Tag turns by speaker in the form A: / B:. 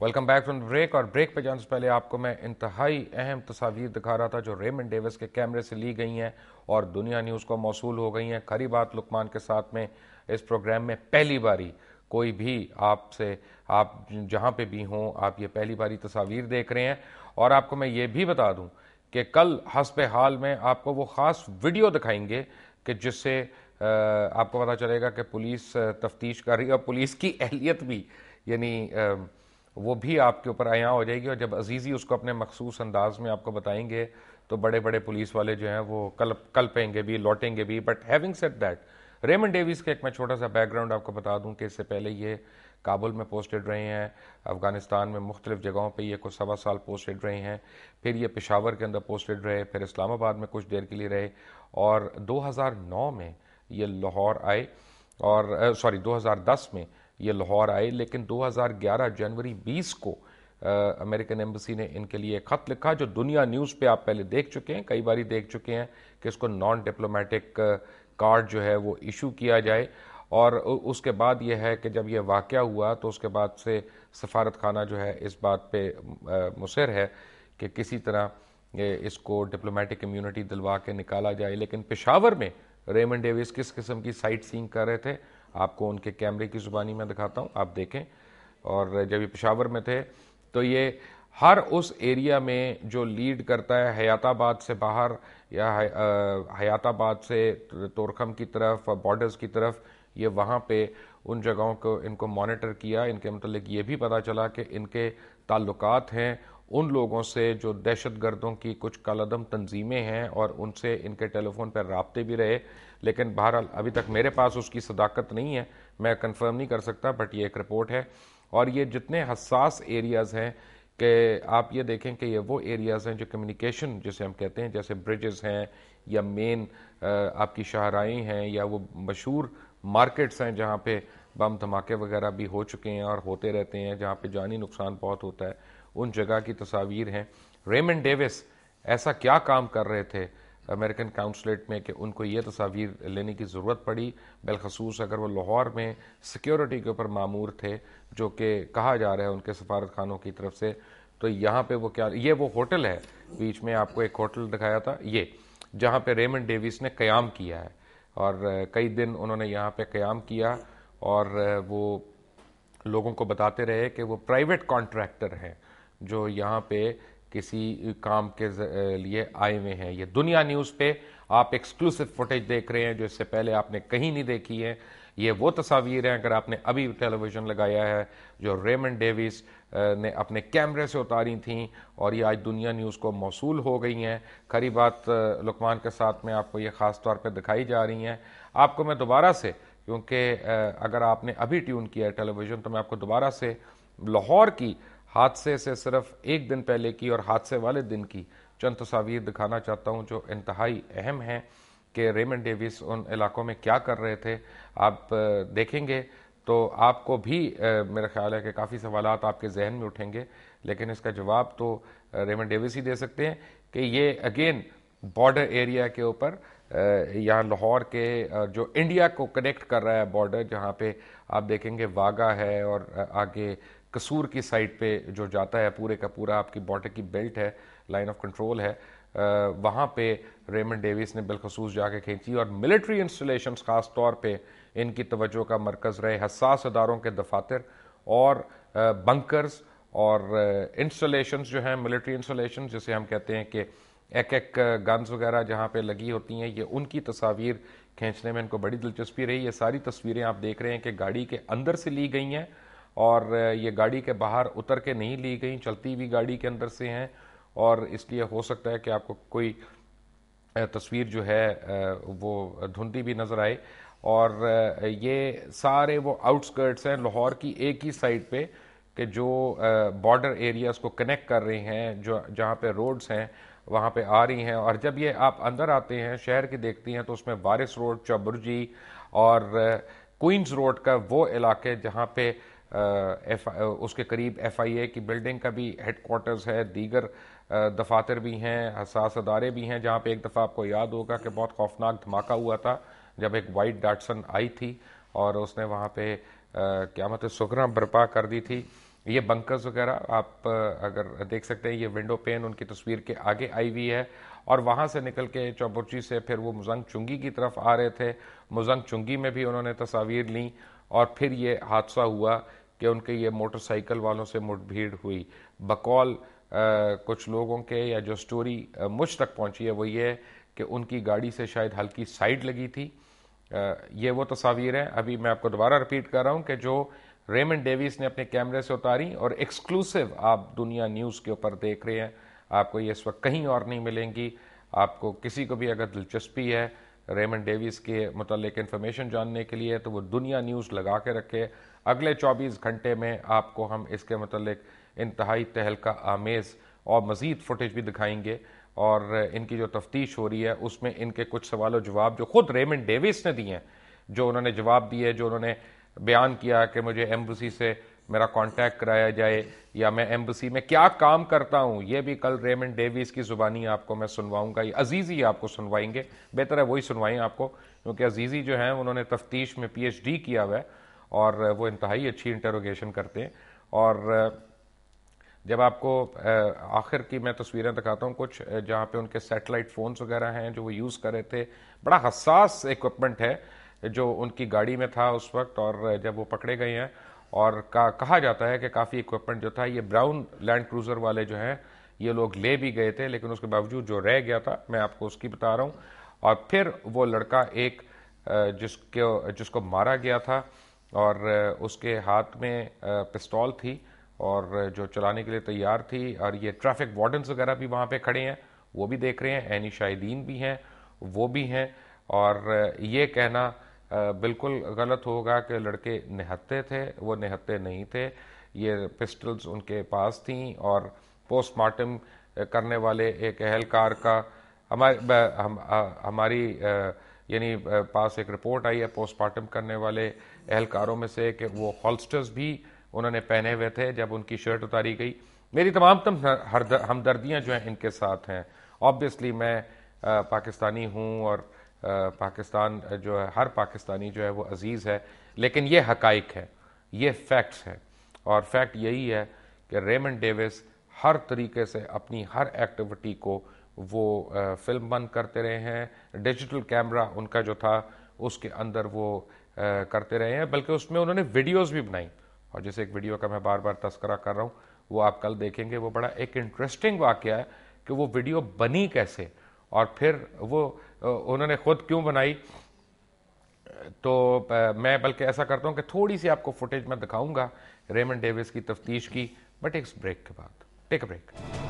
A: Welcome back from break. और break पे जाने से पहले आपको मैं इंतहाई अहम तस्वीर दिखा रहा था जो रेमंड डेविस के कैमरे से ली गई हैं और दुनिया न्यूज़ को मौसूल हो गई हैं। खरी बात लुकमान के साथ में इस प्रोग्राम में पहली बारी कोई भी आपसे, आप जहां पे भी हों, आप ये पहली बारी तस्वीर देख रहे हैं। और आपको मैं ये भी बता दूं कि कल हस्बे हाल में आपको वो ख़ास वीडियो दिखाएंगे कि जिससे आपको पता चलेगा कि पुलिस तफ्तीश कर रही है और पुलिस की अहलियत भी, यानी वो भी आपके ऊपर आया हो जाएगी। और जब अजीज़ी उसको अपने मखसूस अंदाज में आपको बताएंगे तो बड़े बड़े पुलिस वाले जो हैं वो कल पेंगे भी, लौटेंगे भी। But having said that, Raymond Davis का एक मैं छोटा सा बैकग्राउंड आपको बता दूं कि इससे पहले ये काबुल में पोस्टेड रहे हैं, अफगानिस्तान में मुख्तलिफ जगहों पे ये कुछ 1.25 साल पोस्टेड रहे हैं, फिर ये पेशावर के अंदर पोस्टेड रहे, फिर इस्लामाबाद में कुछ देर के लिए रहे और 2009 में ये लाहौर आए और 2010 में ये लाहौर आए। लेकिन 2011 जनवरी 20 को अमेरिकन एम्बेसी ने इनके लिए खत लिखा जो दुनिया न्यूज़ पे आप पहले देख चुके हैं, कई बारी देख चुके हैं कि इसको नॉन डिप्लोमेटिक कार्ड जो है वो इशू किया जाए। और उसके बाद यह है कि जब यह वाक़या हुआ तो उसके बाद से सफारत खाना जो है इस बात पे मुसर है कि किसी तरह इसको डिप्लोमेटिक इम्यूनिटी दिलवा के निकाला जाए। लेकिन पेशावर में रेमंड डेविस किस किस्म की साइट सीइंग कर रहे थे, आपको उनके कैमरे की जुबानी में दिखाता हूँ, आप देखें। और जब ये पेशावर में थे तो ये हर उस एरिया में जो लीड करता है हयाताबाद से बाहर या हयाताबाद से तोरखम की तरफ, बॉर्डर्स की तरफ, ये वहाँ पे उन जगहों को इनको मॉनिटर किया। इनके मतलब ये भी पता चला कि इनके ताल्लुकात हैं उन लोगों से जो दहशत गर्दों की कुछ कालअदम तंजीमें हैं और उनसे इनके टेलीफोन पर राब्ते भी रहे। लेकिन बहरहाल अभी तक मेरे पास उसकी सदाकत नहीं है, मैं कंफर्म नहीं कर सकता, बट ये एक रिपोर्ट है। और ये जितने हसास एरियाज़ हैं कि आप ये देखें कि ये वो एरियाज़ हैं जो कम्युनिकेशन जिसे हम कहते हैं, जैसे ब्रिजेस हैं या मेन आपकी शाहराएँ हैं या वो मशहूर मार्केट्स हैं जहाँ पे बम धमाके वगैरह भी हो चुके हैं और होते रहते हैं, जहाँ पे जानी नुकसान बहुत होता है, उन जगह की तस्वीर हैं। रेमंड डेविस ऐसा क्या काम कर रहे थे अमेरिकन काउंसलेट में कि उनको ये तस्वीर लेने की ज़रूरत पड़ी, बिलखसूस अगर वो लाहौर में सिक्योरिटी के ऊपर मामूर थे, जो कि कहा जा रहा है उनके सफारत खानों की तरफ से। तो यहाँ पे वो क्या, ये वो होटल है, बीच में आपको एक होटल दिखाया था, ये जहाँ पे रेमंड डेविस ने क़याम किया है और कई दिन उन्होंने यहाँ पे क़याम किया और वो लोगों को बताते रहे कि वो प्राइवेट कॉन्ट्रैक्टर हैं जो यहाँ पे किसी काम के लिए आए हुए हैं। ये दुनिया न्यूज़ पे आप एक्सक्लूसिव फुटेज देख रहे हैं जो इससे पहले आपने कहीं नहीं देखी है। ये वो तस्वीर हैं, अगर आपने अभी टेलीविज़न लगाया है, जो रेमंड डेविस ने अपने कैमरे से उतारी थी और ये आज दुनिया न्यूज़ को मौसूल हो गई हैं। खरी बात लुकमान के साथ में आपको ये ख़ास तौर पे दिखाई जा रही हैं। आपको मैं दोबारा से, क्योंकि अगर आपने अभी ट्यून किया है टेलीविज़न, तो मैं आपको दोबारा से लाहौर की हादसे से सिर्फ एक दिन पहले की और हादसे वाले दिन की चंद तस्वीर दिखाना चाहता हूँ जो इंतहाई अहम हैं कि रेमंड डेविस उन इलाकों में क्या कर रहे थे। आप देखेंगे तो आपको भी मेरा ख्याल है कि काफ़ी सवालात आपके जहन में उठेंगे, लेकिन इसका जवाब तो रेमंड डेविस ही दे सकते हैं कि ये अगेन बॉर्डर एरिया के ऊपर, यहाँ लाहौर के जो इंडिया को कनेक्ट कर रहा है बॉर्डर, जहाँ पे आप देखेंगे वागा है और आगे कसूर की साइड पे जो जाता है पूरे का पूरा आपकी बॉर्डर की बेल्ट है, लाइन ऑफ कंट्रोल है, वहाँ पे रेमंड डेविस ने बिलखसूस जाके खींची। और मिलिट्री इंस्टॉलेशंस खास तौर पे इनकी तवज्जो का मरकज़ रहे, हसास अदारों के दफातर और बंकर्स और इंस्टॉलेशंस जो हैं, मिलिट्री इंस्टॉलेशंस जिसे हम कहते हैं कि एक एक गन्स वगैरह जहाँ पे लगी होती हैं, ये उनकी तस्वीर खींचने में इनको बड़ी दिलचस्पी रही। ये सारी तस्वीरें आप देख रहे हैं कि गाड़ी के अंदर से ली गई हैं और ये गाड़ी के बाहर उतर के नहीं ली गई, चलती हुई गाड़ी के अंदर से हैं। और इसलिए हो सकता है कि आपको कोई तस्वीर जो है वो धुंधली भी नज़र आए। और ये सारे वो आउटस्कर्ट्स हैं लाहौर की एक ही साइड पे कि जो बॉर्डर एरियाज़ को कनेक्ट कर रही हैं, जो जहाँ पे रोड्स हैं वहाँ पे आ रही हैं। और जब ये आप अंदर आते हैं शहर की देखती हैं तो उसमें वारिस रोड, चौबुर्जी और क्वींस रोड का वो इलाके जहाँ पे उसके करीब FIA की बिल्डिंग का भी हेडक्वार्टर्स है, दीगर दफातर भी हैं, हसास अदारे भी हैं, जहाँ पे एक दफ़ा आपको याद होगा कि बहुत खौफनाक धमाका हुआ था जब एक वाइट डाटसन आई थी और उसने वहाँ पे क़यामत सुगरा बर्पा कर दी थी। ये बंकर्स वगैरह आप अगर देख सकते हैं, ये विंडो पेन उनकी तस्वीर के आगे आई हुई है और वहां से निकल के चौबुर्ची से फिर वो मुजंग चुंगी की तरफ आ रहे थे। मुजंग चुंगी में भी उन्होंने तस्वीर ली और फिर ये हादसा हुआ कि उनके ये मोटरसाइकिल वालों से मुठभेड़ हुई। बकौल कुछ लोगों के, या जो स्टोरी मुझ तक पहुंची है वो ये है कि उनकी गाड़ी से शायद हल्की साइड लगी थी। ये वो तस्वीर है, अभी मैं आपको दोबारा रिपीट कर रहा हूं कि जो रेमंड डेविस ने अपने कैमरे से उतारी और एक्सक्लूसिव आप दुनिया न्यूज़ के ऊपर देख रहे हैं। आपको ये इस वक्त कहीं और नहीं मिलेंगी। आपको किसी को भी अगर दिलचस्पी है रेमंड डेविस के मुतालिक इन्फॉर्मेशन जानने के लिए तो वो दुनिया न्यूज़ लगा के रखे। अगले 24 घंटे में आपको हम इसके मुतालिक इंतहाई तहलका आमेज़ और मज़ीद फुटेज भी दिखाएंगे और इनकी जो तफ्तीश हो रही है उसमें इनके कुछ सवालों जवाब जो खुद रेमंड डेविस ने दिए हैं, जो उन्होंने जवाब दिए, जो उन्होंने बयान किया कि मुझे एम्बेसी से मेरा कांटेक्ट कराया जाए या मैं एम्बेसी में क्या काम करता हूं, ये भी कल रेमंड डेविस की जुबानी आपको मैं सुनवाऊंगा। अजीजी आपको सुनवाएंगे, बेहतर है वही सुनवाएं आपको, क्योंकि अजीजी जो हैं उन्होंने तफ्तीश में PhD किया हुआ है और वो इंतहाई अच्छी इंटरोगेशन करते हैं। और जब आपको आखिर की मैं तस्वीरें दिखाता हूँ कुछ जहाँ पे उनके सैटेलाइट फ़ोन्स वगैरह हैं जो वो यूज़ कर रहे थे। बड़ा हसास इक्विपमेंट है जो उनकी गाड़ी में था उस वक्त, और जब वो पकड़े गए हैं और कहा जाता है कि काफ़ी इक्विपमेंट जो था ये ब्राउन लैंड क्रूज़र वाले जो हैं ये लोग ले भी गए थे, लेकिन उसके बावजूद जो रह गया था मैं आपको उसकी बता रहा हूँ। और फिर वो लड़का एक जिसको मारा गया था और उसके हाथ में पिस्तौल थी और जो चलाने के लिए तैयार थी, और ये ट्रैफिक वार्डन्स वगैरह भी वहाँ पे खड़े हैं, वो भी देख रहे हैं, ऐनी शाहिदीन भी हैं, वो भी हैं। और ये कहना बिल्कुल गलत होगा कि लड़के निहत्थे थे, वो निहत्थे नहीं थे। ये पिस्टल्स उनके पास थी और पोस्टमार्टम करने वाले एक अहलकार का हमारी यानी पास एक रिपोर्ट आई है पोस्टमार्टम करने वाले अहलकारों में से कि वो हॉल्स्टर्स भी उन्होंने पहने हुए थे जब उनकी शर्ट उतारी गई। मेरी तमाम हमदर्दियां जो हैं इनके साथ हैं। ऑब्वियसली मैं पाकिस्तानी हूं और पाकिस्तान जो है, हर पाकिस्तानी जो है वो अजीज़ है, लेकिन ये हकाइक है, ये फैक्ट्स हैं। और फैक्ट यही है कि रेमंड डेविस हर तरीके से अपनी हर एक्टिविटी को वो फिल्म बंद करते रहे हैं। डिजिटल कैमरा उनका जो था उसके अंदर वो करते रहे हैं, बल्कि उसमें उन्होंने वीडियोस भी बनाई। और जैसे एक वीडियो का मैं बार बार तस्करा कर रहा हूँ, वो आप कल देखेंगे। वो बड़ा एक इंटरेस्टिंग वाकया है कि वो वीडियो बनी कैसे और फिर वो उन्होंने खुद क्यों बनाई। तो मैं बल्कि ऐसा करता हूं कि थोड़ी सी आपको फुटेज मैं दिखाऊंगा रेमंड डेविस की तफ्तीश की, बट एक ब्रेक के बाद। Take a break.